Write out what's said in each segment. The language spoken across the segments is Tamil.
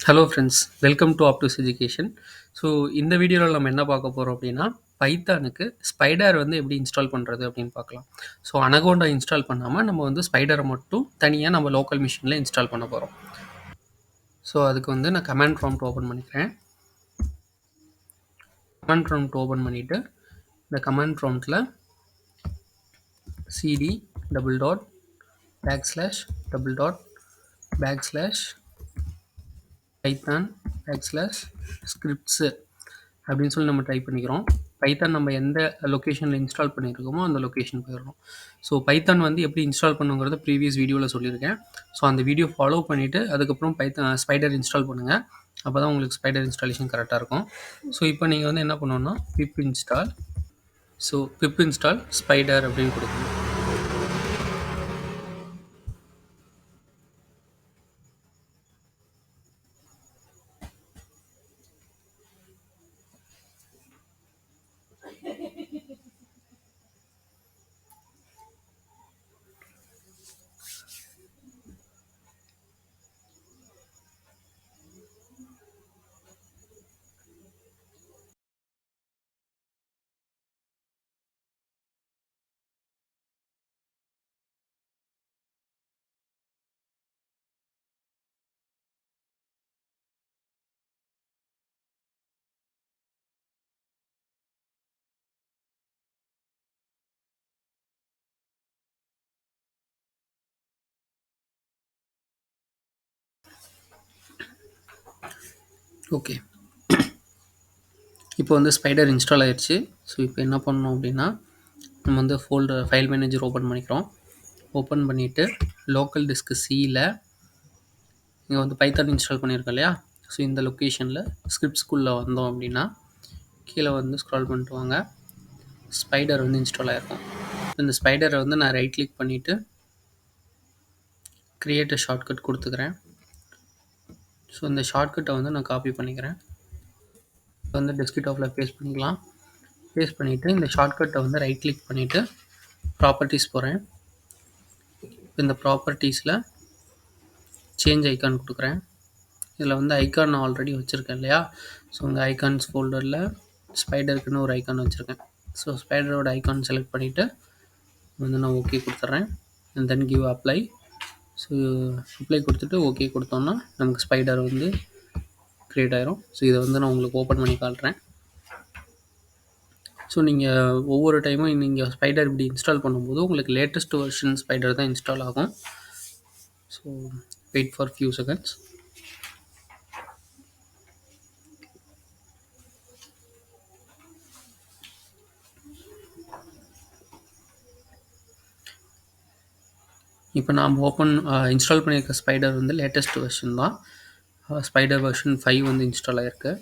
Hello friends, welcome to Optooz education. So இந்த வீடியோவில் நம்ம என்ன பார்க்க போகிறோம் அப்படின்னா, பைத்தானுக்கு ஸ்பைடர் வந்து எப்படி இன்ஸ்டால் பண்ணுறது அப்படின்னு பார்க்கலாம். ஸோ அனகோண்டா இன்ஸ்டால் பண்ணாமல் நம்ம வந்து ஸ்பைடரை மட்டும் தனியாக நம்ம லோக்கல் மிஷினில் இன்ஸ்டால் பண்ண போகிறோம். ஸோ அதுக்கு வந்து நான் கமாண்ட் ப்ராம்ப்ட் ஓப்பன் பண்ணிக்கிறேன். கமாண்ட் ப்ராம்ப்ட் ஓப்பன் பண்ணிவிட்டு இந்த கமாண்ட் ப்ராம்ப்டில் CD double dot backslash double dot backslash Python backslash scripts அப்படின்னு சொல்லி நம்ம டைப் பண்ணிக்கிறோம். பைத்தான் நம்ம எந்த லொக்கேஷனில் இன்ஸ்டால் பண்ணியிருக்கோமோ அந்த லொக்கேஷன் போயிடுறோம். ஸோ பைத்தான் வந்து எப்படி இன்ஸ்டால் பண்ணுங்கிறத ப்ரீவியஸ் வீடியோவில் சொல்லியிருக்கேன். ஸோ அந்த வீடியோ ஃபாலோ பண்ணிவிட்டு அதுக்கப்புறம் ஸ்பைடர் இன்ஸ்டால் பண்ணுங்கள். அப்போ தான் உங்களுக்கு ஸ்பைடர் இன்ஸ்டாலேஷன் கரெக்டாக இருக்கும். ஸோ இப்போ நீங்கள் வந்து என்ன பண்ணணும்னா பிப் இன்ஸ்டால் ஸ்பைடர் அப்படின்னு கொடுக்கணும். ஓகே, இப்போ வந்து ஸ்பைடர் இன்ஸ்டால் ஆயிடுச்சு. ஸோ இப்போ என்ன பண்ணணும் அப்படின்னா, நம்ம வந்து ஃபைல் மேனேஜர் ஓப்பன் பண்ணிக்கிறோம். ஓப்பன் பண்ணிவிட்டு லோக்கல் டிஸ்க் சியில் இங்கே வந்து பைத்தான் இன்ஸ்டால் பண்ணியிருக்கோம் இல்லையா. ஸோ இந்த லொக்கேஷனில் ஸ்கிரிப்ட்ஸ்குள்ளே வந்தோம் அப்படின்னா கீழே வந்து ஸ்க்ரால் பண்ணிட்டு வாங்க. ஸ்பைடர் வந்து இன்ஸ்டால் ஆகிருக்கும். இந்த ஸ்பைடரை வந்து நான் ரைட் கிளிக் பண்ணிவிட்டு க்ரியேட் அ ஷார்ட்கட் கொடுத்துக்கிறேன். ஸோ இந்த ஷார்ட்கட்டை வந்து நான் காப்பி பண்ணிக்கிறேன். வந்து டெஸ்க்டாப்பில் பேஸ்ட் பண்ணிக்கலாம். பேஸ்ட் பண்ணிவிட்டு இந்த ஷார்ட்கட்டை வந்து ரைட் கிளிக் பண்ணிவிட்டு ப்ராப்பர்ட்டிஸ் போகிறேன். இந்த ப்ராப்பர்ட்டிஸில் சேஞ்ச் ஐக்கான் கொடுக்குறேன். இதில் வந்து ஐக்கான் நான் ஆல்ரெடி வச்சுருக்கேன் இல்லையா. ஸோ உங்கள் ஐக்கான்ஸ் ஃபோல்டரில் ஸ்பைடருக்குன்னு ஒரு ஐக்கான் வச்சுருக்கேன். ஸோ ஸ்பைடரோட ஐக்கான் செலக்ட் பண்ணிவிட்டு வந்து நான் ஓகே கொடுத்துட்றேன். And then give apply. So apply கொடுத்துட்டு ஓகே கொடுத்தோன்னா நமக்கு ஸ்பைடர் வந்து க்ரியேட் ஆயிரும். ஸோ இதை வந்து நான் உங்களுக்கு ஓப்பன் பண்ணி காட்டுறேன். ஸோ நீங்கள் ஒவ்வொரு டைமும் நீங்கள் ஸ்பைடர் இப்படி இன்ஸ்டால் பண்ணும்போது உங்களுக்கு லேட்டஸ்ட் வெர்ஷன் ஸ்பைடர் தான் இன்ஸ்டால் ஆகும். So wait for few seconds. இப்போ நாம் இன்ஸ்டால் பண்ணியிருக்க ஸ்பைடர் வந்து லேட்டஸ்ட் வெர்ஷன் தான். ஸ்பைடர் வெர்ஷன் 5 வந்து இன்ஸ்டால் ஆகிருக்கு.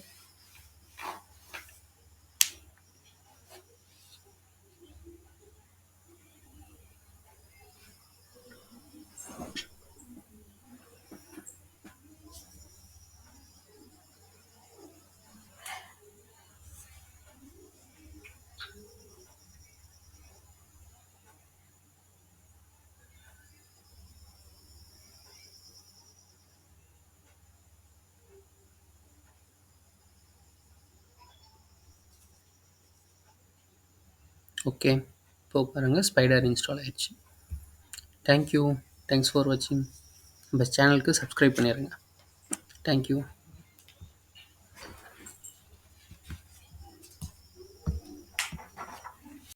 ஓகே, இப்போ பாருங்கள் ஸ்பைடர் இன்ஸ்டால் ஆகிடுச்சு. தேங்க்யூ, தேங்க்ஸ் ஃபார் வாட்சிங். நம்ம சேனலுக்கு சப்ஸ்கிரைப் பண்ணிடுங்க. தேங்க்யூ.